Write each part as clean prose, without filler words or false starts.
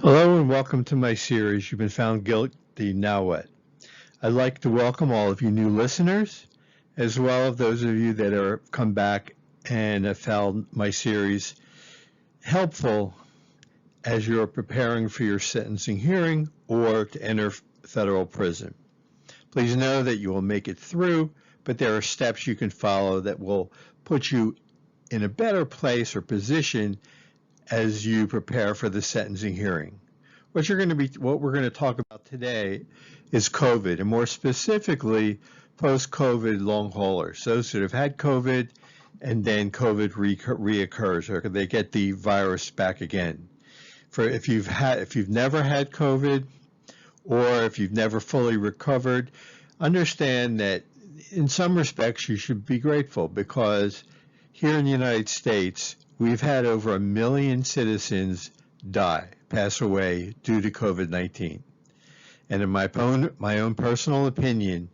Hello and welcome to my series, You've Been Found Guilty, Now What? I'd like to welcome all of you new listeners, as well as those of you that are come back and have found my series helpful as you're preparing for your sentencing hearing or to enter federal prison. Please know that you will make it through, but there are steps you can follow that will put you in a better place or position as you prepare for the sentencing hearing. What we're going to talk about today is COVID, and more specifically, post-COVID long haulers, those that have had COVID and then COVID reoccurs, or they get the virus back again. If you've never had COVID, or if you've never fully recovered, understand that in some respects you should be grateful, because here in the United States, we've had over 1 million citizens pass away due to COVID-19. And in my own personal opinion,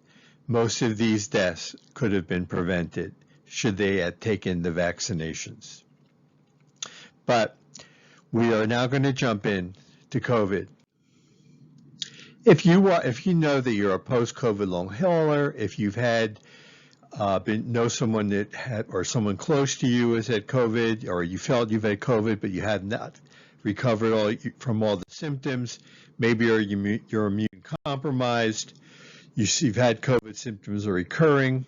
most of these deaths could have been prevented should they have taken the vaccinations. But we are now going to jump in to COVID. If you know that you're a post-COVID long hauler, if you've had know someone that had, or someone close to you has had COVID, or you felt you've had COVID but you have not recovered from all the symptoms, maybe you're immune compromised, you've had COVID symptoms are recurring.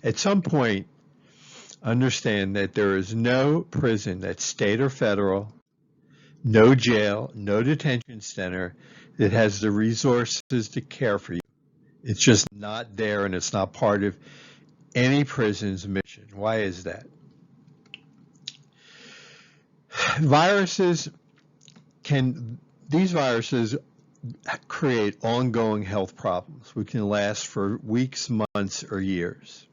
At some point, understand that there is no prison that's state or federal, no jail, no detention center that has the resources to care for you. It's just not there, and it's not part of any prison's mission. Why is that? These viruses create ongoing health problems, which can last for weeks, months, or years.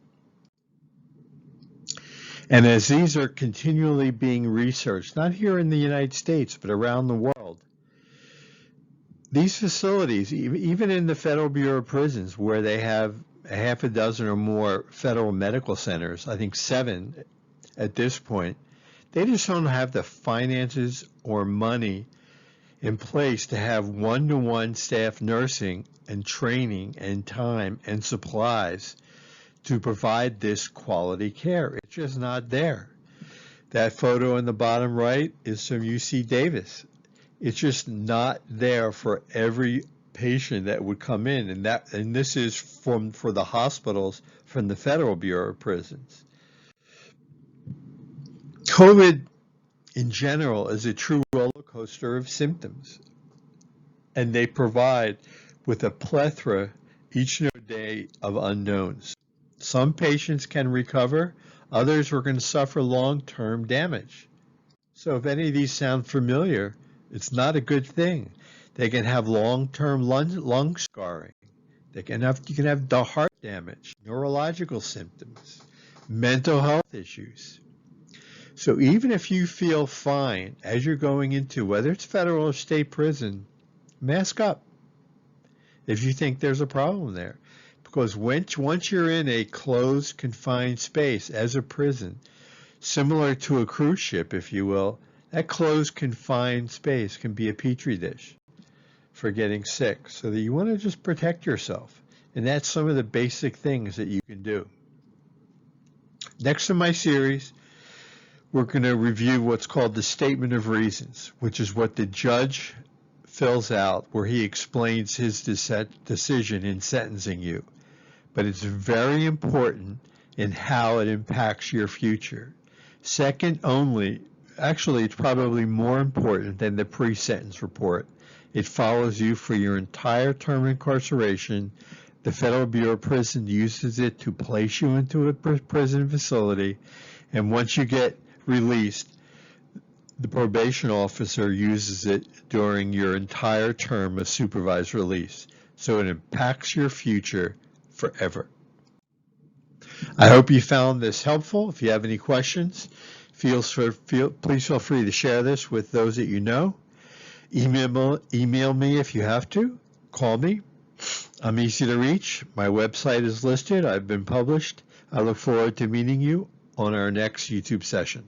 And as these are continually being researched, not here in the United States, but around the world, these facilities, even in the Federal Bureau of Prisons, where they have a half a dozen or more federal medical centers, I think 7 at this point, they just don't have the finances or money in place to have one-to-one staff nursing and training and time and supplies to provide this quality care. It's just not there. That photo in the bottom right is from UC Davis. It's just not there for every patient that would come in, and this is for the hospitals from the Federal Bureau of Prisons. COVID in general is a true roller coaster of symptoms, and they provide with a plethora each day of unknowns. Some patients can recover, others are going to suffer long-term damage. So if any of these sound familiar, it's not a good thing. They can have long-term lung scarring. You can have the heart damage, neurological symptoms, mental health issues. So even if you feel fine as you're going into, whether it's federal or state prison, mask up if you think there's a problem there. Because once you're in a closed, confined space as a prison, similar to a cruise ship, if you will, that closed, confined space can be a petri dish for getting sick. So that you want to just protect yourself. And that's some of the basic things that you can do. Next in my series, we're going to review what's called the Statement of Reasons, which is what the judge fills out where he explains his decision in sentencing you. But it's very important in how it impacts your future. Second only, actually, it's probably more important than the pre-sentence report. It follows you for your entire term of incarceration. The Federal Bureau of Prisons uses it to place you into a prison facility, and once you get released, the probation officer uses it during your entire term of supervised release. So it impacts your future forever. I hope you found this helpful. If you have any questions, please feel free to share this with those that you know. Email me if you have to. Call me. I'm easy to reach. My website is listed. I've been published. I look forward to meeting you on our next YouTube session.